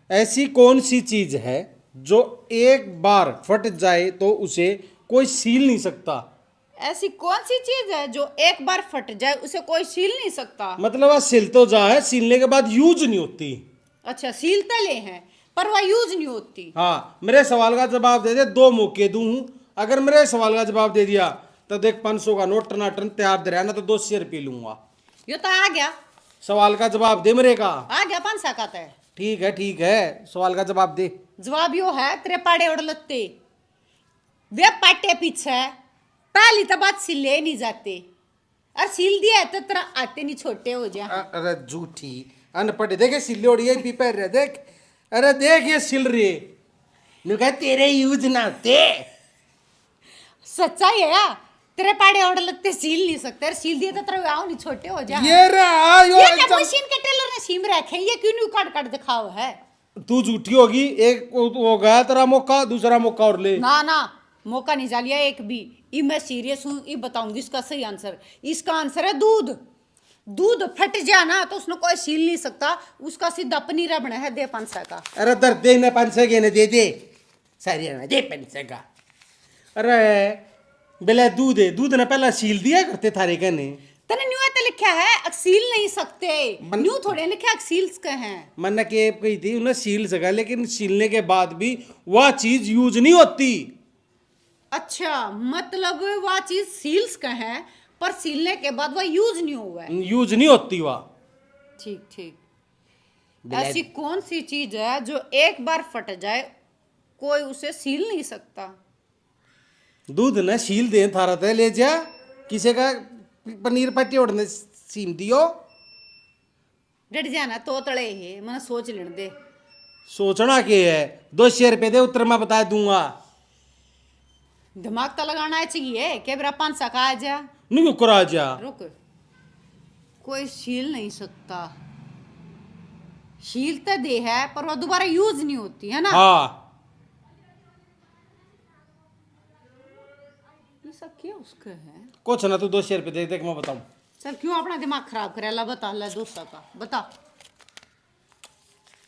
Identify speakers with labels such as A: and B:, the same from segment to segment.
A: ऐसी कौन सी चीज है जो एक बार फट जाए तो उसे कोई सील नहीं सकता?
B: ऐसी कौन सी चीज है जो एक बार फट जाए उसे कोई सील नहीं सकता?
A: मतलब वह सिल तो जा है, सीलने के बाद यूज नहीं होती।
B: अच्छा, सील तले हैं पर वह यूज नहीं होती।
A: हाँ, मेरे सवाल का जवाब दे दे, दो मौके दूं हूं। अगर मेरे सवाल का जवाब दे दिया तो देख 500 का नोट टनाटन तैयार दे रहा है ना, तो 200 रुपये लूंगा।
B: यो तो आ गया।
A: सवाल का जवाब दे मेरे का।
B: आ गया 500 का तय।
A: ठीक है, सवाल का जवाब दे।
B: जवाब यो है, तेरे पाड़े उड़ लत्ते वे पाटे पीछे पहली तो बात सिले नहीं जाते, और सिल दिया है तो तेरा आते नहीं छोटे हो जा।
A: अरे झूठी अनपढ़, देखे सिल्ली उड़ी है पीपे रहे देख। अरे देख ये सिल रही है, नु कह तेरे यूज ना होते।
B: सच्चाई है यार, तेरे पाड़े उड़ लत्ते सील नहीं सकते, और सील दिए तो तेरा आओ नहीं छोटे हो जा।
A: ये रहा यो
B: ये क्या
A: एकदम-
B: मशीन के टेलर ने सीम रखे, ये क्यों नहीं काट काट दिखाओ है?
A: तू झूठी होगी। एक हो गया तेरा मौका, दूसरा मौका और ले।
B: ना ना, मौका नहीं जा लिया एक भी। ये मैं सीरियस हूँ, ये बताऊंगी इसका सही आंसर। इसका आंसर है दूध। दूध फट जाए ना तो उसने कोई सील नहीं सकता, उसका सीधा पनीरा बना है। दे 500 का।
A: अरे दर दे ना 500 के, ने दे दे सारी ना दे 500 का। अरे बेला दूध है, दूध ने पहला सील दिया करते थारे कहने।
B: तने न्यू तो लिखा है अक्सील नहीं सकते, न्यू थोड़े लिखा अक्सील्स के हैं।
A: मन के कही थी उन्हें सील सका, लेकिन सीलने के बाद भी वह चीज यूज नहीं होती।
B: अच्छा, मतलब वह चीज सील्स का है पर सीलने के बाद वह यूज नहीं हुआ है।
A: यूज नहीं होती वह।
B: ठीक ठीक। ऐसी कौन सी चीज है जो एक बार फट जाए कोई उसे सील नहीं सकता?
A: दूध ने सील दे थारा ते ले जा, किसी का पनीर पट्टी उड़ने सीम दियो।
B: डट जाना तो तड़े है, मैंने सोच लेने दे।
A: सोचना के है, 200 रुपये दे, उत्तर मैं बता दूंगा।
B: दिमाग तो लगाना चाहिए क्या? मेरा 500 का आ जा।
A: नहीं करा जा।
B: रुक, कोई सील नहीं सकता, सील तो दे है पर वह दोबारा यूज नहीं होती है ना।
A: हाँ,
B: ऐसा क्या उसका है?
A: कुछ ना, तू 200 रुपये दे, देख मैं बताऊं।
B: चल क्यों अपना दिमाग खराब करे? ला बता, ला 200 का बता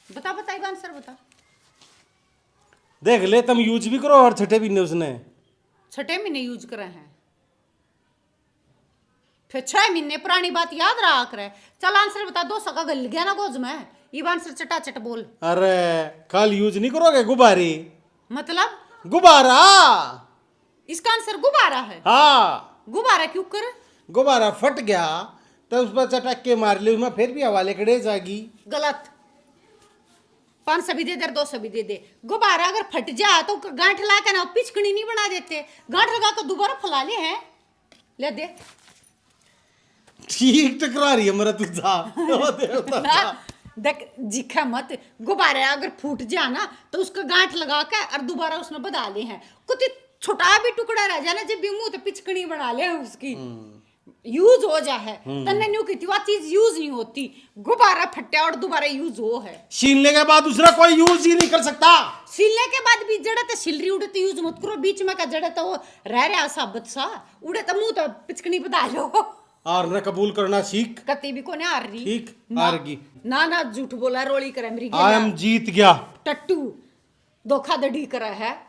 B: बता बता, एक आंसर बता।
A: देख ले, तुम यूज भी करो और छठे भी ने उसने।
B: 6 महीने यूज करे हैं, फिर 6 महीने पुरानी बात याद रहा करे। चल आंसर बता। 200 का गल गया ना गोज में, ये आंसर चटाचट बोल।
A: अरे कल यूज नहीं करोगे गुब्बारे?
B: मतलब
A: गुब्बारा।
B: इसका आंसर गुब्बारा है।
A: हाँ,
B: गुब्बारा क्यों करे?
A: गुब्बारा फट गया तो उस पर चटक के मार ली, उसमें फिर भी हवा लेकड़े जाएगी।
B: गलत। 500 भी दे दे, 200 भी दे दे। गुब्बारा अगर फट जाए तो गांठ ला के ना पिचकनी नहीं बना देते, गांठ लगा कर दोबारा फैला ले हैं। ले दे।
A: ठीक टकरा रही है मेरा तुझा।
B: देख जिखा मत। गुब्बारा अगर फूट जाए ना तो उसका गांठ लगा के और दोबारा उसने बना ले हैं। कुछ छोटा भी टुकड़ा रह जाए ना, जब भी मुंह तो पिचकनी बना ले उसकी, यूज हो जा है। तन्ने न्यू की वह चीज यूज नहीं होती, गुब्बारा फटा और दोबारा यूज हो है।
A: छीनने के बाद दूसरा कोई यूज ही नहीं कर सकता।
B: सिलने के बाद भी जड़े तो सिलरी उड़े तो यूज मत करो, बीच में का जड़े तो वो रह रहा साबत सा उड़े तो मुंह तो पिचकनी बता लो।
A: और न कबूल करना सीख।
B: कती भी कोने हार रही।
A: ठीक,
B: ना,
A: हार गई।
B: ना ना झूठ बोला, रोली करे मेरी।
A: आई एम जीत गया।
B: टट्टू धोखाधड़ी करा है।